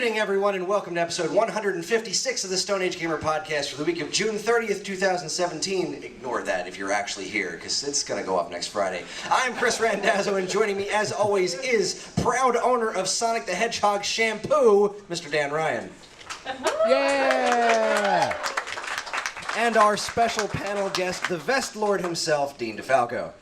evening, everyone, and welcome to episode 156 of the Stone Age Gamer Podcast for the week of June 30th, 2017. Ignore that if you're actually here, because it's going to go up next Friday. I'm Chris Randazzo, and joining me, as always, is proud owner of Sonic the Hedgehog shampoo, Mr. Dan Ryan. Yeah! And our special panel guest, the Vest Lord himself, Dean DeFalco.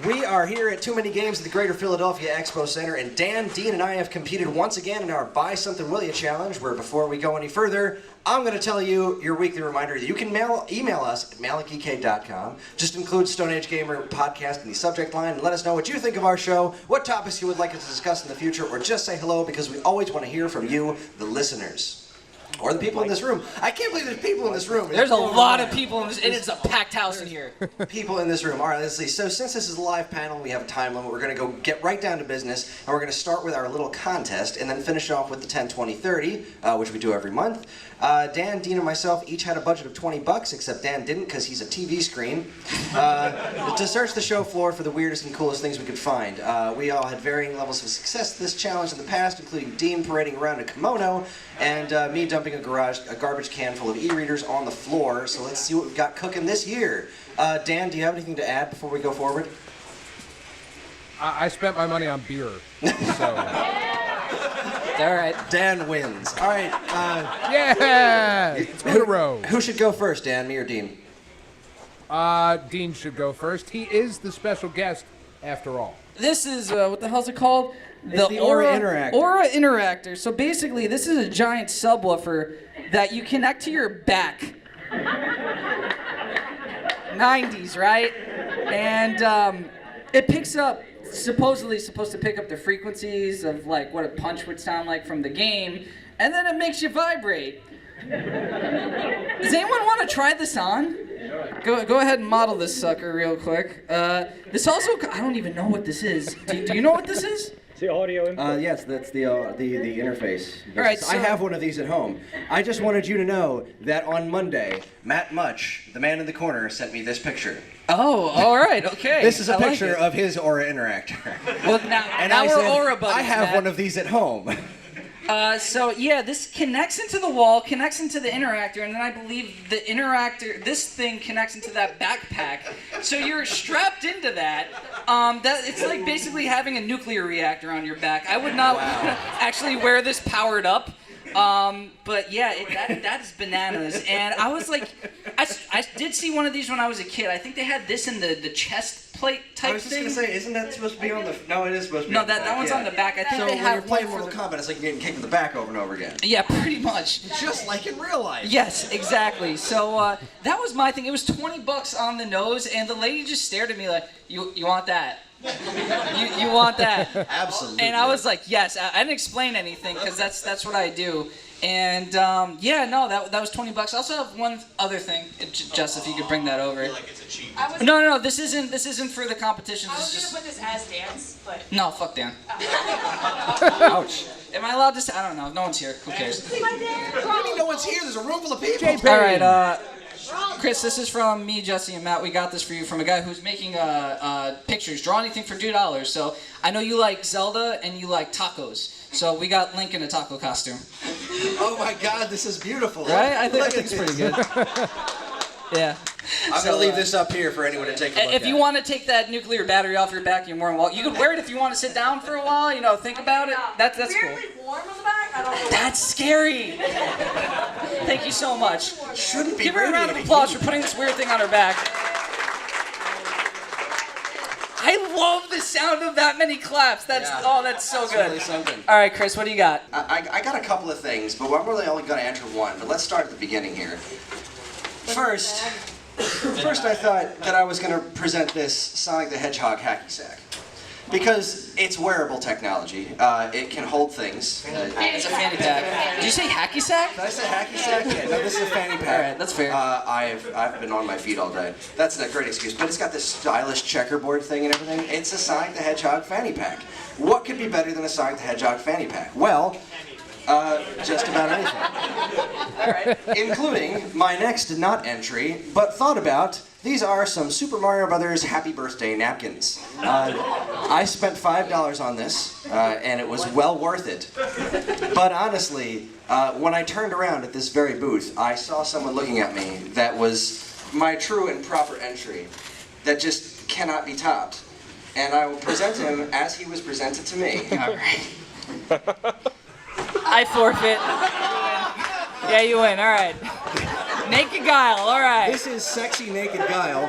We are here at Too Many Games at the Greater Philadelphia Expo Center, and Dan, Dean, and I have competed once again in our Buy Something Will Ya challenge, where before we go any further, I'm going to tell you your weekly reminder that you can email us at mail@geekade.com. Just include Stone Age Gamer Podcast in the subject line and let us know what you think of our show, what topics you would like us to discuss in the future, or just say hello, because we always want to hear from you, the listeners. Or the people in this room. I can't believe there's people in this room. There's a lot of people in this, and it's a packed house in here. People in this room. All right, let's see. So since this is a live panel, we have a time limit. We're going to go get right down to business, and we're going to start with our little contest, and then finish off with the 10, 20, 30, which we do every month. Dan, Dean, and myself each had a budget of $20, except Dan didn't because he's a TV screen, to search the show floor for the weirdest and coolest things we could find. We all had varying levels of success at this challenge in the past, including Dean parading around in a kimono, and me dumping a garbage can full of e-readers on the floor. So let's see what we've got cooking this year. Dan, do you have anything to add before we go forward? I spent my money on beer, so... All right. Dan wins. All right. Yeah! It's in a row. Who should go first, Dan, me or Dean? Dean should go first. He is the special guest, after all. This is, what the hell's it called? The Aura Interactor. Aura Interactor. So basically, this is a giant subwoofer that you connect to your back. 90s, right? And it picks up, supposedly supposed to pick up the frequencies of like what a punch would sound like from the game, and then it makes you vibrate. Does anyone want to try this on? Go ahead and model this sucker real quick. This also, I don't even know what this is. Do you know what this is? It's the audio input. Yes, that's the interface. All right, so I have one of these at home. I just wanted you to know that on Monday, Matt Much, the man in the corner, sent me this picture. Oh, all right, okay. This is a I like picture it. of his Aura Interactor. Well, now we're Aura buddies, I have Matt. one of these at home. So yeah, this connects into the wall, connects into the interactor, and then I believe the interactor, this thing connects into that backpack. So you're strapped into that. It's like basically having a nuclear reactor on your back. I would not actually wear this powered up. But yeah, that is bananas. And I was like, I did see one of these when I was a kid. I think they had this in the chest plate type thing. I was just going to say, isn't that supposed to be on the... No, it is supposed to be on the back. No, that one's on the back. I think So they when you're have playing one Mortal for Kombat, it's like you're getting kicked in the back over and over again. Yeah, pretty much. Just like in real life. Yes, exactly. So that was my thing. It was $20 on the nose, and the lady just stared at me like, you want that? You want that? Absolutely. And I was like, yes. I didn't explain anything because that's what I do. And yeah, no, that was $20. I also have one other thing, Jess, if you could bring that over. I feel like it's a cheap. No, this isn't for the competition. I This was is gonna put this as dance, but no, fuck Dan. Ouch. Am I allowed to say? I don't know. No one's here. Who cares? my dance. What do you mean no one's here? There's a room full of people. JP. All right, Chris, this is from me, Jesse, and Matt. We got this for you from a guy who's making pictures. Draw anything for $2. So I know you like Zelda and you like tacos. So we got Link in a taco costume. Oh my God, this is beautiful. Right? I think Look at it's pretty this. good. Yeah. I'm going to leave this up here for anyone to take a look at. If you want to take that nuclear battery off your back, you're more than welcome. You could wear it if you want to sit down for a while, think about it. That's cool. Weirdly warm on the back. I don't know. That's scary. Thank you so much. Shouldn't be Give her a round of radiating applause heat. for putting this weird thing on her back. I love the sound of that many claps. That's so It's good. really something. All right, Chris, what do you got? I got a couple of things, but I'm really only going to enter one. But let's start at the beginning here. First, I thought that I was going to present this Sonic the Hedgehog hacky sack. Because it's wearable technology. It can hold things. It's a fanny pack. Did you say hacky sack? Did I say hacky sack? Yeah, no, this is a fanny pack. All right, that's fair. I've been on my feet all day. That's a great excuse, but it's got this stylish checkerboard thing and everything. It's a Sonic the Hedgehog fanny pack. What could be better than a Sonic the Hedgehog fanny pack? Well, just about anything. All right. Including my next not entry, but thought about, These are some Super Mario Brothers Happy Birthday napkins. I spent $5 on this, and it was well worth it. But honestly, when I turned around at this very booth, I saw someone looking at me that was my true and proper entry, that just cannot be topped. And I will present him as he was presented to me. All right. I forfeit. Yeah, you win. All right. Naked Guile. All right. This is sexy naked Guile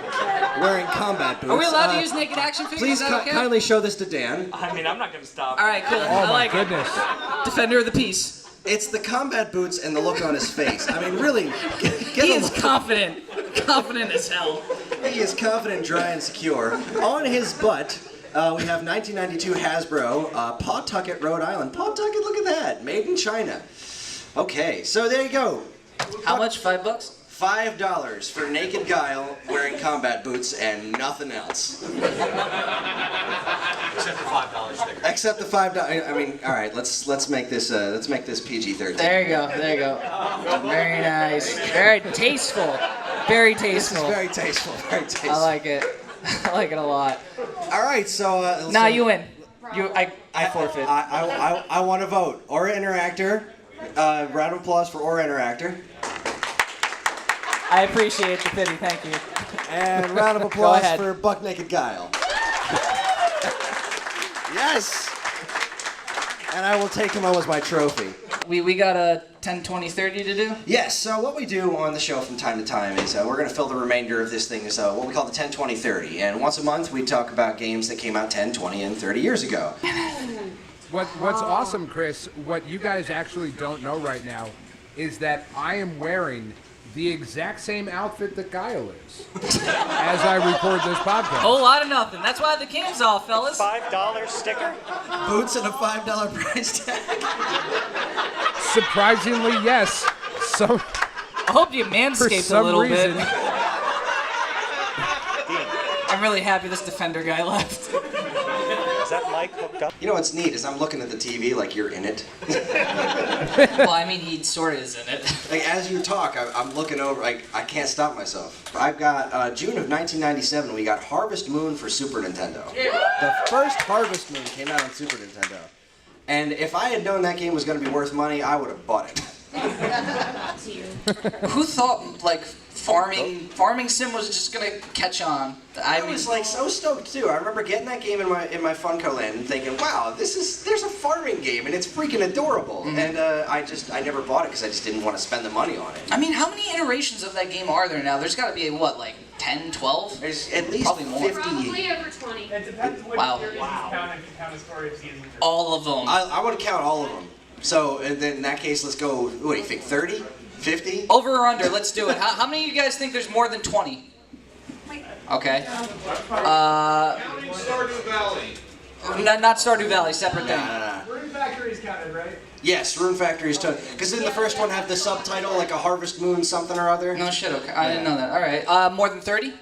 wearing combat boots. Are we allowed to use naked action figures? Please Is that okay? kindly show this to Dan. I mean, I'm not gonna stop. All right, cool. Oh I my like goodness. it. Defender of the peace. It's the combat boots and the look on his face. I mean, really, He is confident. Confident as hell. He is confident, dry, and secure. On his butt, we have 1992 Hasbro, Pawtucket, Rhode Island. Pawtucket, look at that. Made in China. Okay, so there you go. How much? $5? $5 for naked Guile wearing combat boots and nothing else. Except for $5 sticker. Except the $5. I mean, all right. Let's make this PG-13. There you go. There you go. Very nice. Very tasteful. Very This is tasteful. very tasteful. Very tasteful. I like it. I like it a lot. All right, so. Nah, so you win. I forfeit. I want to vote. Aura Interactor. Round of applause for Aura Interactor. I appreciate the pity. Thank you. And round of applause ahead. for Buck Naked Guile. Yes! And I will take him home as my trophy. We got a 10, 20, 30 to do? Yes, so what we do on the show from time to time is we're going to fill the remainder of this thing as what we call the 10, 20, 30. And once a month we talk about games that came out 10, 20, and 30 years ago. What's awesome, Chris, what you guys actually don't know right now is that I am wearing the exact same outfit that Guile is as I record this podcast. Whole lot of nothing. That's why the cam's off, fellas. $5 sticker? Boots and a $5 price tag. Surprisingly, yes. So I hope you for manscaped a some little reason, bit. I'm really happy this Defender guy left. Is that mic hooked up? You know what's neat is I'm looking at the TV like you're in it. Well, I mean, he sort of is in it. Like as you talk, I'm looking over. I can't stop myself. I've got June of 1997. We got Harvest Moon for Super Nintendo. The first Harvest Moon came out on Super Nintendo. And if I had known that game was going to be worth money, I would have bought it. Who thought, like, farming sim was just gonna catch on? I was like so stoked too. I remember getting that game in my Funko land and thinking, wow, there's a farming game and it's freaking adorable. Mm-hmm. And I never bought it because I just didn't want to spend the money on it. I mean, how many iterations of that game are there now? There's got to be, what, like 10, 12? There's at least Probably more. 50. Probably over 20. It depends what Wow. series you count, if you count a story of seasons. All of them. I want to count all of them. So and then in that case, let's go. What do you think? 30? 50? Over or under? Let's do it. How many of you guys think there's more than 20? Okay. Stardew Valley. Not Stardew Valley, separate thing. Rune Factory's counted, right? Yes, Rune Factory's too. Because didn't the first one have the subtitle like a Harvest Moon something or other? No shit, okay. I didn't know that. All right. More than 30?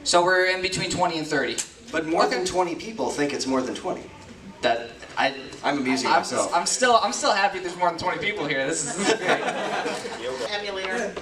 So we're in between 20 and 30. But more Okay. than 20 people think it's more than 20. I'm amusing myself. I'm still happy there's more than 20 people here. This is great. Emulator.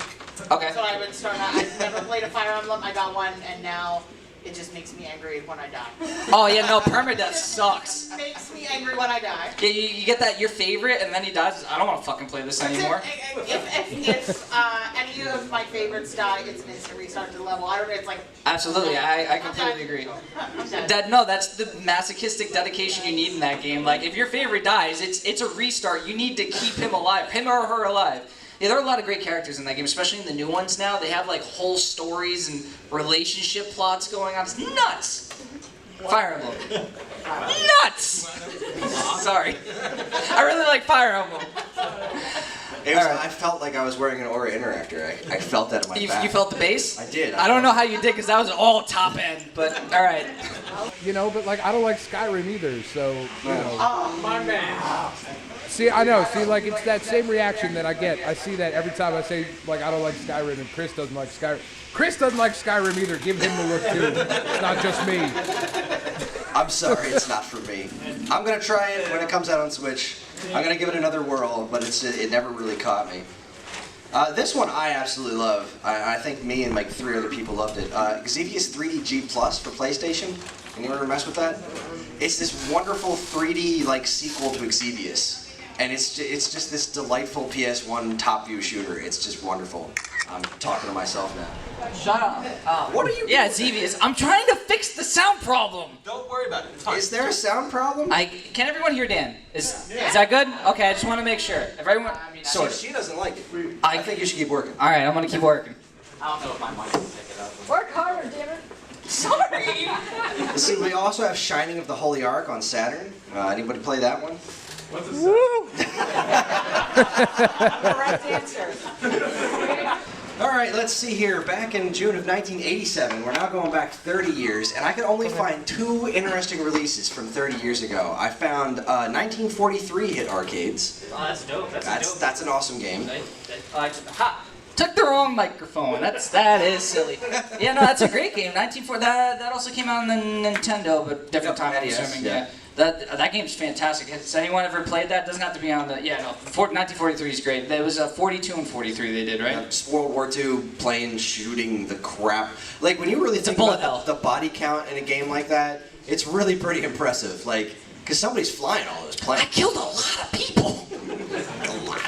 Okay. So I would start out. I've never played a Fire Emblem. I got one, and now it just makes me angry when I die. Oh yeah, no, permadeath sucks. It makes me angry when I die. Yeah, you get that your favorite, and then he dies. I don't want to fucking play this anymore. If any of my favorites die, it's an instant restart to the level. I don't know. It's like. Absolutely, I completely agree. I'm done. No, that's the masochistic dedication you need in that game. Like, if your favorite dies, it's a restart. You need to keep him alive, him or her alive. Yeah, there are a lot of great characters in that game, especially in the new ones now. They have like whole stories and relationship plots going on. It's nuts. Fire Emblem. Nuts. Sorry, I really like Fire Emblem. It was, I felt like I was wearing an Aura Interactor. I felt that in my back. You felt the bass? I did. I don't know how you did, because that was all top end. But all right. you know, but like I don't like Skyrim either, so you know. Oh, my man. See, I know. See, like it's that same reaction that I get. I see that every time I say like I don't like Skyrim, and Chris doesn't like Skyrim. Chris doesn't like Skyrim either. Give him the look too. It's not just me. I'm sorry, it's not for me. I'm gonna try it when it comes out on Switch. I'm gonna give it another whirl, but it never really caught me. This one I absolutely love. I think me and like 3 other people loved it. Xevious 3D G Plus for PlayStation. Anyone ever mess with that? It's this wonderful 3D like sequel to Xevious. And it's just this delightful PS1 top view shooter. It's just wonderful. I'm talking to myself now. Shut up. What are you Yeah, doing? Xevious. I'm trying to fix the sound problem. Don't worry about it. It's fine. Is there a sound problem? Can everyone hear Dan? Is that good? Okay, I just want to make sure. If everyone, Sort of. She doesn't like it. I think you should keep working. All right, I'm gonna keep working. I don't know if my mic will pick it up. Work harder, damn it. Sorry. See, we also have Shining of the Holy Ark on Saturn. Anybody play that one? What's a set? Correct answer. All right, let's see here. Back in June of 1987, we're now going back 30 years, and I could only find 2 interesting releases from 30 years ago. I found 1943 hit arcades. Oh, that's dope. That's an awesome game. Ha! Took the wrong microphone. That is silly. Yeah, no, that's a great game. 1940. That also came out on the Nintendo, but different time. I'm NES, assuming. yeah. That game's fantastic. Has anyone ever played that? Doesn't have to be on the. Yeah, no. 1943 is great. There was 42 and 43 they did, right? Just World War II, playing, shooting the crap. Like when you really think bullet about the body count in a game like that, it's really pretty impressive. Like, because somebody's flying all those planes. I killed a lot of people. A lot.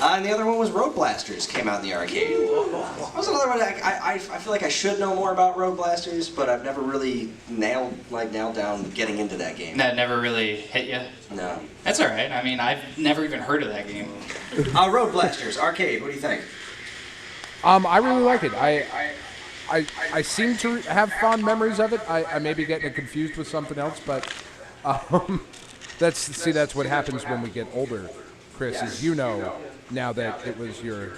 And the other one was Road Blasters, came out in the arcade. That was another one. I feel like I should know more about Road Blasters, but I've never really nailed down getting into that game. That never really hit you. No. That's all right. I mean, I've never even heard of that game. Road Blasters, arcade. What do you think? I really like it. I seem to have fond memories of it. I may be getting it confused with something else, but that's what happens when we get older, Chris, as you know, now that it was your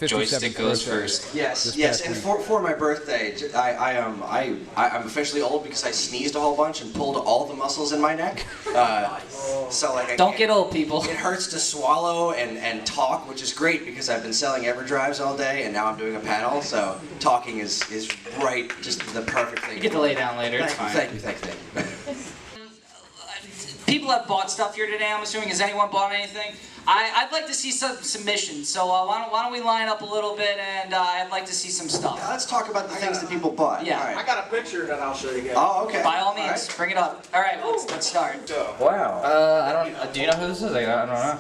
57th Joystick goes birthday. first. Yes, This yes. past And week. for my birthday, I'm officially old because I sneezed a whole bunch and pulled all the muscles in my neck. So like, Don't get old, people. It hurts to swallow and talk, which is great because I've been selling EverDrives all day and now I'm doing a panel. So talking is right, just the perfect thing. You get to lay down later. It's fine. Thank you. People have bought stuff here today, I'm assuming. Has anyone bought anything? I'd like to see some submissions, so why don't we line up a little bit, and I'd like to see some stuff. Let's talk about the things that people bought. Yeah. All right. I got a picture that I'll show you guys. Oh, okay. By all means, right. bring it up. All right, let's start. Wow. I don't. Do you know who this is? I don't know.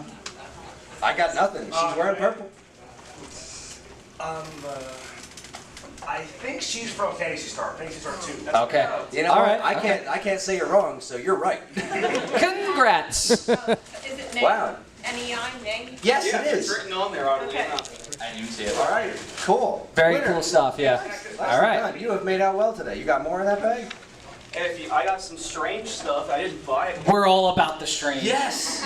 I got nothing. She's wearing purple. I think she's from Fantasy Star 2. That's Okay. You know, All what? right, I can't say you're wrong, so you're right. Congrats. Is it named Wow. NEI name? Yes, Yeah, it it's is. written on there, oddly Okay. enough. I didn't even see it. All right. Cool. Very Winner. cool stuff. Yeah. Nicely All right. done. You have made out well today. You got more in that bag? And I got some strange stuff. I didn't buy it. We're all about the strange. Yes.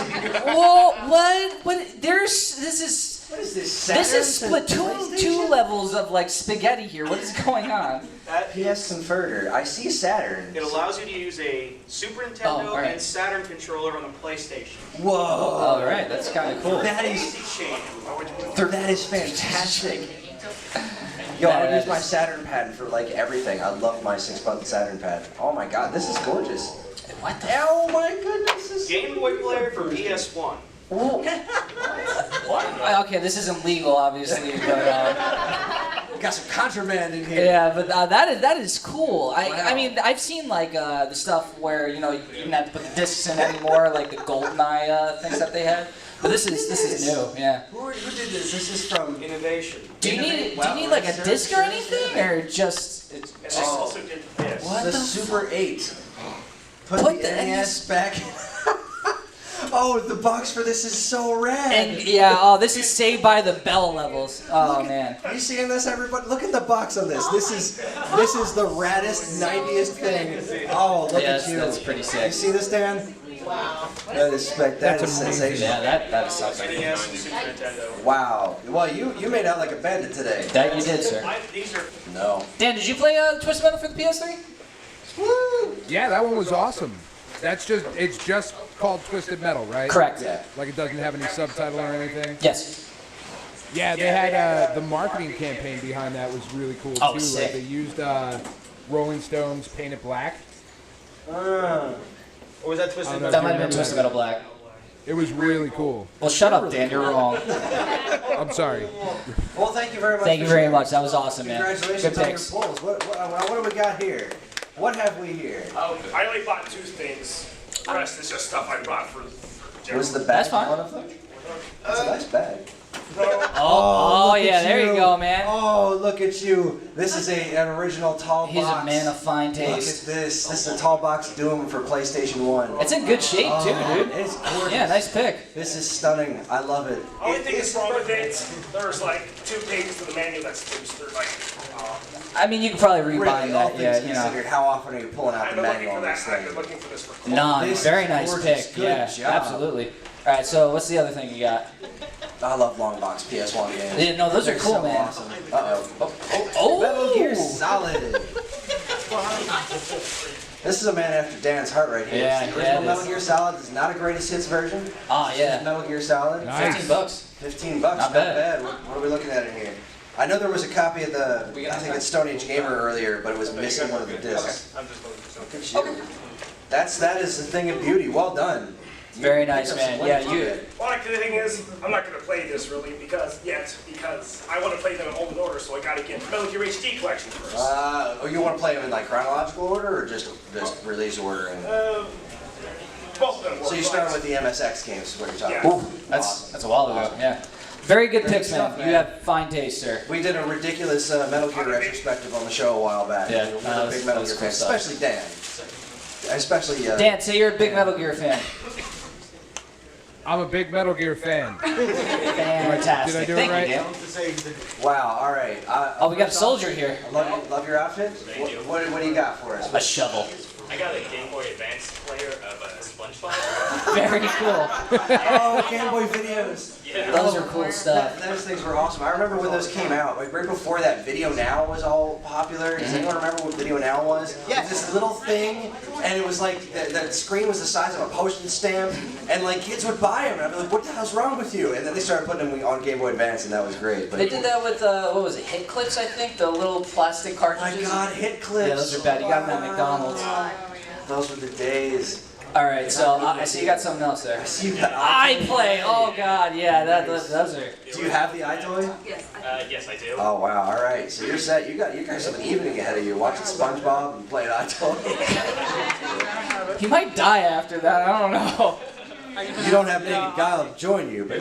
Whoa! What? This is. What is this? This is Saturn to Splatoon 2 PlayStation? levels of like spaghetti here. What is going on? That PS converter. I see Saturn. it allows you to use a Super Nintendo Oh, all right. and Saturn controller on the PlayStation. Whoa. All right, that's kind of cool. That is Easy change. that is fantastic. Yo, I would use my Saturn pad for like everything. I love my 6-button Saturn pad. Oh my god, this is gorgeous. What the? Oh my goodness. This is Game Boy player for PS1. Okay, this isn't legal, obviously, but got some contraband in here. yeah, but that is cool. I mean, I've seen like the stuff where you didn't have to put the discs in anymore, like the GoldenEye things that they had. But this is new, yeah. Who did this? This is from Innovation. Do you need like a disc or anything, or just? And they also did this. What the the Super 8. Put Put the the NES back. Oh, the box for this is so rad. And yeah, oh, this is Saved by the Bell levels. Oh man. Are you seeing this, everybody? Look at the box on this. This is the raddest, 90th thing. Oh, look Yeah, at you. that's pretty sick. You see this, Dan? Wow. That is That's amazing. sensational. Yeah, that is something. NES and Super Nintendo. Wow. Well, you made out like a bandit today. That you did, sir. These are No. Dan, did you play Twisted Metal for the PS3? Woo! Yeah, that one was awesome. It's just called Twisted Metal, right? Correct. Yeah. Like it doesn't have any subtitle or anything. Yes. Yeah, they had the marketing campaign behind that was really cool Oh, too. sick. Like they used Rolling Stones Paint It Black. Or was that Twisted I don't know. That Metal? might have been Twisted Metal Black. It was really cool. Well, shut up, Dan. You're wrong. I'm sorry. Well, thank you very much. Thank you very much. That was awesome, man. Congratulations Good on your picks. polls. What do we got here? What have we here? I only bought 2 things. The rest is just stuff I brought for Jeremy. Was the bag That's fine. one of them? That's a nice bag. Oh, look yeah, at there you go, man. Oh, look at you. This is an original tall He's box. a man of fine Look at taste. this. This is a tall box Doom for PlayStation 1. It's in good shape, too, dude. It's gorgeous. Yeah, nice pick. This is stunning. I love it. Only thing that's wrong with it, there's like 2 pages to the manual that's loose. They're like, I mean, you could probably Really, rebind all that, yeah, things you know. considered, how often are you pulling out I've the been looking manual for on this that. I've thing? been looking for this for None. This Very is nice gorgeous. pick. Good Yeah, job. absolutely. All right, so what's the other thing you got? I love long box PS1 games. Yeah, no, those are They're cool, so man. Awesome. Uh-oh. Oh! Metal Gear Solid. This is a man after Dan's heart right here. Yeah, The yeah, original it Metal is. Gear Solid is not a greatest hits version. Ah, yeah. Metal Gear Solid. Nice. $15. $15, Not not bad. bad. What are we looking at in here? I know there was a copy of the, I think it's Stone Age Gamer earlier, but it was missing one of the discs. I'm just looking for something. Look at you. That is the thing of beauty. Well done. Very You nice, picked up man. some Yeah, wins you. on it. Well, like, the thing is, I'm not going to play this really because I want to play them in old order, so I got to get Metal Gear HD collection first. Oh, you want to play them in like chronological order or just release order? And... Both of them work. So you started with the MSX games, is what you're talking Yeah. about. That's a while ago, yeah. Very good Great picks, man. stuff, You man. have fine taste, sir. We did a ridiculous Metal Gear retrospective on the show a while back. Yeah, We're that was- big that Metal was Gear cool fans, stuff. especially Dan. Especially Dan, say you're a big Metal Gear fan. I'm a big Metal Gear fan. Fantastic. Did I do it Thank right? you, Dan. Wow. All right. Oh, we got a soldier here. I love your outfit. What do you got for us? A shovel. I got a Game Boy Advance player of SpongeBob. Very cool. Oh, Game Boy videos. Those are cool stuff. Those things were awesome. I remember when those came out, like right before that, Video Now was all popular. Does anyone remember what Video Now was? It was this little thing, and it was like the screen was the size of a postage stamp, and like kids would buy them, and I'd be like, "What the hell's wrong with you?" And then they started putting them on Game Boy Advance, and that was great. But They did that with, what was it, Hit Clips, I think? The little plastic oh cartridges. my God, hit clips. Yeah, those are bad. You got them at McDonald's. Those were the days. All right, so I see you got something else there. You got iPlay. Oh God, yeah, those are. Do you have the iToy? Yes, I do. Oh wow! All right, so you're set. You guys have an evening ahead of you, watching SpongeBob and playing iToy. He might die after that. I don't know. You don't have Naked Guile to join you, but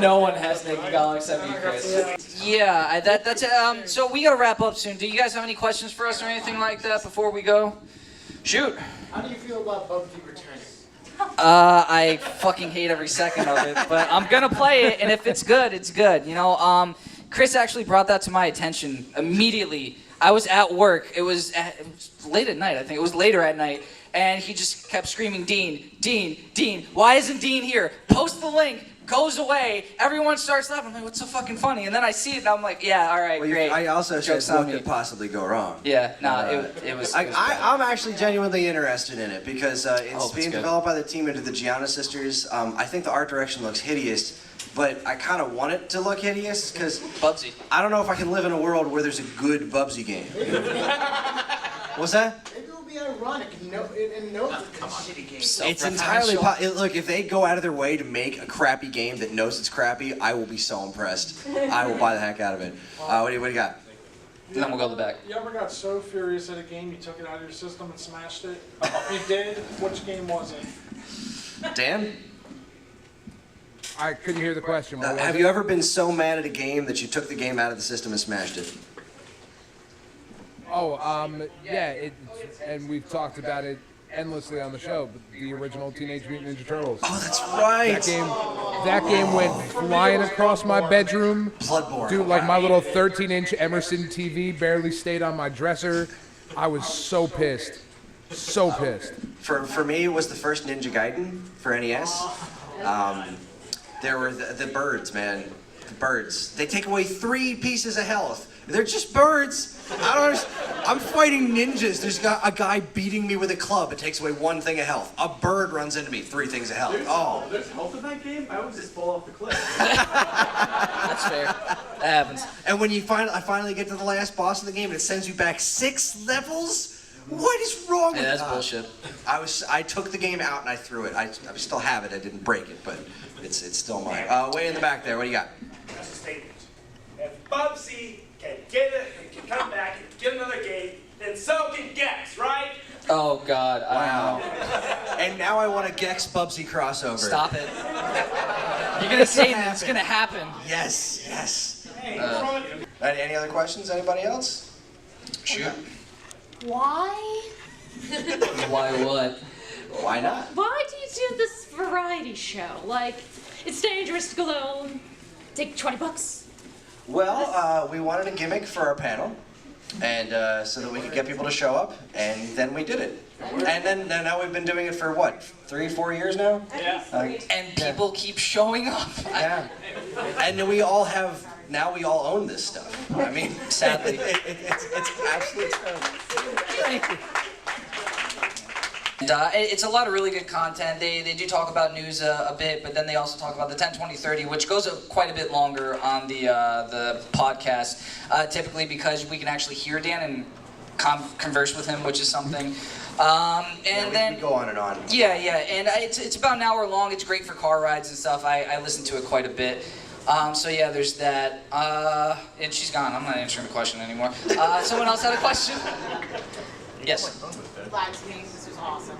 No one has Naked Guile except you, Chris. Yeah, that's it. So we gotta wrap up soon. Do you guys have any questions for us or anything like that before we go? Shoot. How do you feel about Bugsy returning? I fucking hate every second of it, but I'm gonna play it, and if it's good, it's good. You know, Chris actually brought that to my attention immediately. I was at work. It was late at night, I think. It was later at night, and he just kept screaming, "Dean, Dean, Dean! Why isn't Dean here? Post the link." Goes away. Everyone starts laughing. I'm like, "What's so fucking funny?" And then I see it, and I'm like, "Yeah, all right, great." I also said, Joke's on what me. could possibly go wrong? Yeah, no, it was. It was bad. I'm actually genuinely interested in it because it's it's being good. developed by the team into the Gianna sisters. I think the art direction looks hideous, but I kind of want it to look hideous because Bubsy. I don't know if I can live in a world where there's a good Bubsy game. What's that? Maybe it'll be ironic and know it's a shitty game. It's entirely look, if they go out of their way to make a crappy game that knows it's crappy, I will be so impressed. I will buy the heck out of it. What do you got? Then we'll go to the back. You ever got so furious at a game you took it out of your system and smashed it? If you did, which game was it? Dan? I couldn't hear the question. What was Have it? you ever been so mad at a game that you took the game out of the system and smashed it? Oh, yeah, and we've talked about it endlessly on the show. But the original Teenage Mutant Ninja Turtles. Oh, that's right. That game went flying across my bedroom. Bloodborne. Dude, like my little 13-inch Emerson TV barely stayed on my dresser. I was so pissed. So pissed. For me, it was the first Ninja Gaiden for NES. There were the birds, man. The birds. They take away 3 pieces of health. They're just birds. I don't understand. I'm fighting ninjas. There's a guy beating me with a club. It takes away 1 thing of health. A bird runs into me. 3 things of health. Oh. There's health in that game? I would just fall off the cliff. That's fair. That happens. And when I finally get to the last boss of the game, and it sends you back 6 levels. What is wrong with that's that? bullshit. I took the game out and I threw it. I still have it. I didn't break it, but it's still mine. Way in the back there. What do you got? That's a statement. If Bubsy can get it, can come back and get another game, then so can Gex, right? Oh God. Wow. And now I want a Gex Bubsy crossover. Stop it. You're gonna say that it's gonna happen. Yes, yes. Hey, what's wrong with you? Any other questions? Anybody else? Shoot. Why? Why what? Why not? Why do you do this variety show? Like, it's dangerous to go alone. Take $20. Well, we wanted a gimmick for our panel, and so that we could get people to show up, and then we did it. And then now we've been doing it for what, 3-4 years now? Yeah. And people keep showing up. Yeah. And then we all have. Now we all own this stuff. I mean, Sadly. it's absolute stuff. And, it's a lot of really good content. They do talk about news a bit, but then they also talk about the 10, 20, 30, which goes quite a bit longer on the podcast, typically because we can actually hear Dan and converse with him, which is something. And then we go on and on. Yeah, and it's about an hour long. It's great for car rides and stuff. I listen to it quite a bit. So yeah, there's that. And she's gone. I'm not answering the question anymore. Someone else had a question? Yes. Glad to meet you. This was awesome.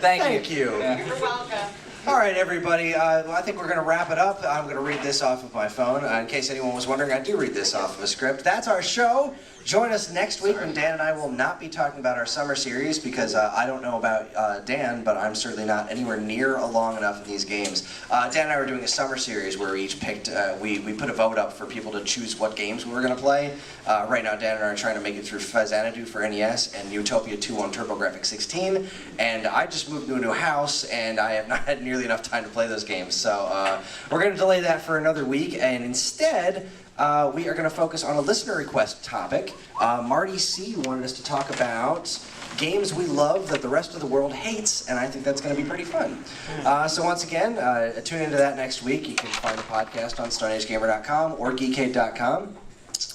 Thank you. Yeah. You're welcome. All right, everybody. I think we're going to wrap it up. I'm going to read this off of my phone. In case anyone was wondering, I do read this off of a script. That's our show. Join us next week when Dan and I will not be talking about our summer series because I don't know about Dan, but I'm certainly not anywhere near long enough in these games. Dan and I were doing a summer series where we each picked, we put a vote up for people to choose what games we were going to play. Right now, Dan and I are trying to make it through Xanadu for NES and Utopia 2 on TurboGrafx 16. And I just moved to a new house and I have not had nearly enough time to play those games. So we're going to delay that for another week, and instead, we are going to focus on a listener request topic. Marty C. wanted us to talk about games we love that the rest of the world hates, and I think that's going to be pretty fun. So once again, tune into that next week. You can find the podcast on StoneAgeGamer.com or Geekade.com.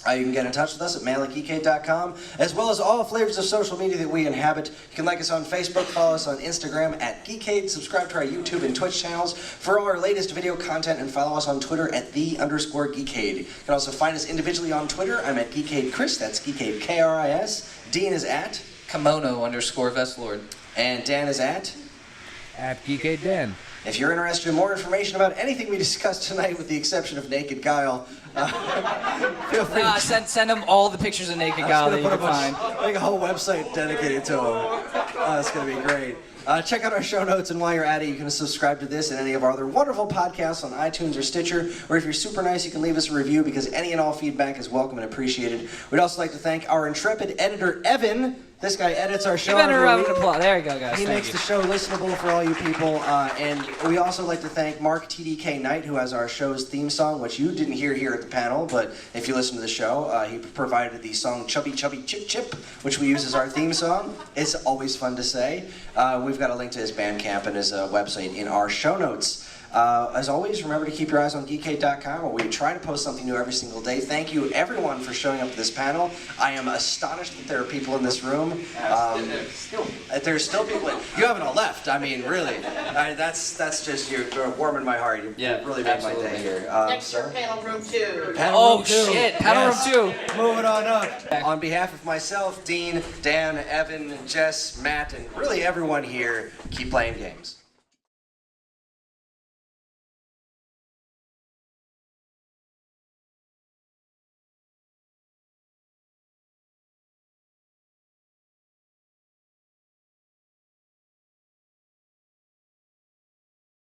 You can get in touch with us at mail@geekade.com, as well as all flavors of social media that we inhabit. You can like us on Facebook, follow us on Instagram at Geekade, subscribe to our YouTube and Twitch channels for all our latest video content, and follow us on Twitter at _Geekade. You can also find us individually on Twitter. I'm at Geekade Chris, that's Geekade K-R-I-S. Dean is at Kimono_Vestlord. And Dan is at Geekade Dan. If you're interested in more information about anything we discussed tonight, with the exception of Naked Guile, feel free to Send them all the pictures of Naked Guile that you can find. make a whole website dedicated to him. It's going to be great. Check out our show notes, and while you're at it, you can subscribe to this and any of our other wonderful podcasts on iTunes or Stitcher, or if you're super nice, you can leave us a review, because any and all feedback is welcome and appreciated. We'd also like to thank our intrepid editor, Evan. This guy edits our show. Give it a every round week. of applause. There you go, guys. He makes the show listenable for all you people, and we also like to thank Mark TDK Knight, who has our show's theme song, which you didn't hear here at the panel, but if you listen to the show, he provided the song Chubby Chubby Chip Chip, which we use as our theme song. It's always fun to say. We've got a link to his Bandcamp and his website in our show notes. As always, remember to keep your eyes on Geekade.com, where we try to post something new every single day. Thank you, everyone, for showing up to this panel. I am astonished that there are people in this room. There's still people. You haven't all left. I mean, really. That's just you're warming my heart. You really made my day here. Next year, panel room 2. Oh, shit. Panel room 2. Moving on up. On behalf of myself, Dean, Dan, Evan, Jess, Matt, and really everyone here, keep playing games.